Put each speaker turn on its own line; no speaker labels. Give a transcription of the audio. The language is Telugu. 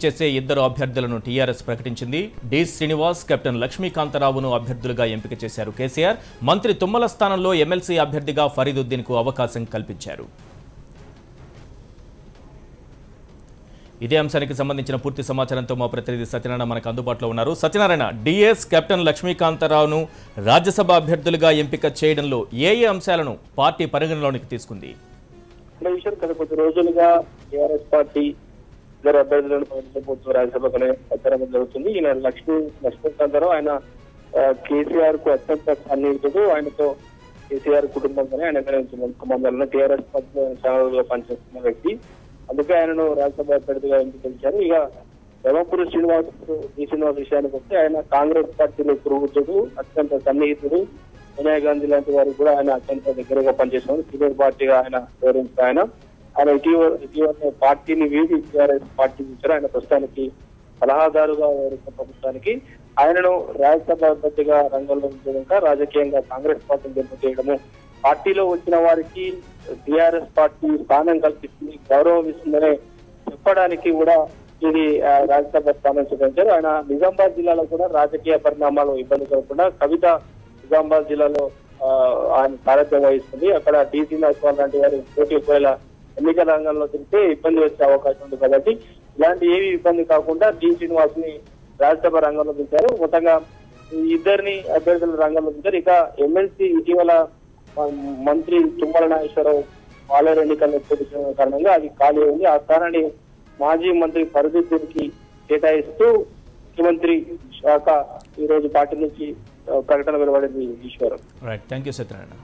చేసే ఇద్దరు అభ్యర్థులను టీఆర్ఎస్ ప్రకటించింది. డి శ్రీనివాస్, కెప్టెన్ లక్ష్మీకాంతరావును అభ్యర్థులుగా ఎంపిక చేశారు కేసీఆర్. మంత్రి తుమ్మల స్థానంలో ఎమ్మెల్సీ అభ్యర్థిగా ఫరీదుద్దీన్కు అవకాశం కల్పించారు. ఇదే అంశానికి సంబంధించిన పూర్తి సమాచారంతో మా ప్రతినిధి సత్యనారాయణ మనకు అందుబాటులో ఉన్నారు. సత్యనారాయణ, డిఎస్ కెప్టెన్ లక్ష్మీకాంతరావును రాజ్యసభ అభ్యర్థులుగా ఎంపిక చేయడంలో ఏ అంశాలను పార్టీ పరిగణలోనికి తీసుకుంది?
గత కొద్ది రోజులుగా టీఆర్ఎస్ పార్టీ ఇద్దరు అభ్యర్థులను ప్రకటించబోతూ రాజ్యసభకు ప్రచారం జరుగుతుంది. ఈయన లక్ష్మీకాంతరావు ఆయన కేసీఆర్ కు అత్యంత సన్నిహితుడు. ఆయనతో కేసీఆర్ కుటుంబంతోనే ఆయన సంబంధాలను టీఆర్ఎస్ పార్టీలో ఛానల్లో పనిచేస్తున్న వ్యక్తి. అందుకే ఆయనను రాజ్యసభ అభ్యర్థిగా ఎంపికరించారు. ఇక ధర్మపురి శ్రీనివాస్ విషయానికి వస్తే ఆయన కాంగ్రెస్ పార్టీలో పురుగుతుడు, అత్యంత సన్నిహితుడు. సోనియా గాంధీ లాంటి వారికి కూడా ఆయన అత్యంత దగ్గరగా పనిచేస్తున్నారు. సీనియర్ పార్టీగా ఆయన వివరించారు. ఆయన ఇటీవల పార్టీని వీడి టీఆర్ఎస్ పార్టీ ఇచ్చారు. ఆయన ప్రస్తుతానికి సలహాదారుగా వ్యవహరిస్తున్న ప్రభుత్వానికి ఆయనను రాజ్యసభ అభ్యర్థిగా రంగంలో ఉంచడం రాజకీయంగా కాంగ్రెస్ పార్టీని గెలుపు చేయడము, పార్టీలో వచ్చిన వారికి టీఆర్ఎస్ పార్టీ స్థానం కల్పిస్తుంది, గౌరవం ఇస్తుందనే చెప్పడానికి కూడా ఇది రాజ్యసభ స్థానం చూపించారు. ఆయన నిజామాబాద్ జిల్లాలో కూడా రాజకీయ పరిణామాలు ఇబ్బంది కలగకుండా కవిత నిజామాబాద్ జిల్లాలో ఆయన సారథ్యం వహిస్తుంది. అక్కడ డి శ్రీనివాస్ లాంటి వారి పోటీ ఒకవేళ ఎన్నికల రంగంలో తిరిగితే ఇబ్బంది వచ్చే అవకాశం ఉంది కాబట్టి ఇలాంటి ఏవి ఇబ్బంది కాకుండా డి శ్రీనివాస్ ని రాజ్యసభ రంగంలో దించారు. మొత్తంగా ఇద్దరిని అభ్యర్థుల రంగంలో దించారు. ఇక ఎమ్మెల్సీ ఇటీవల మంత్రి తుమ్మల నాగేశ్వరరావు పాలేరు ఎన్నికల్లో పోటీ చేయడం కారణంగా అది ఖాళీ ఉంది. ఆ స్థానాన్ని మాజీ మంత్రి ఫరీదుద్దీన్కి కేటాయిస్తూ ముఖ్యమంత్రి శాఖ ఈ రోజు పార్టీ నుంచి ప్రకటన వెలువడింది. ఈశ్వరం.
Right, thank you Satyanarayana.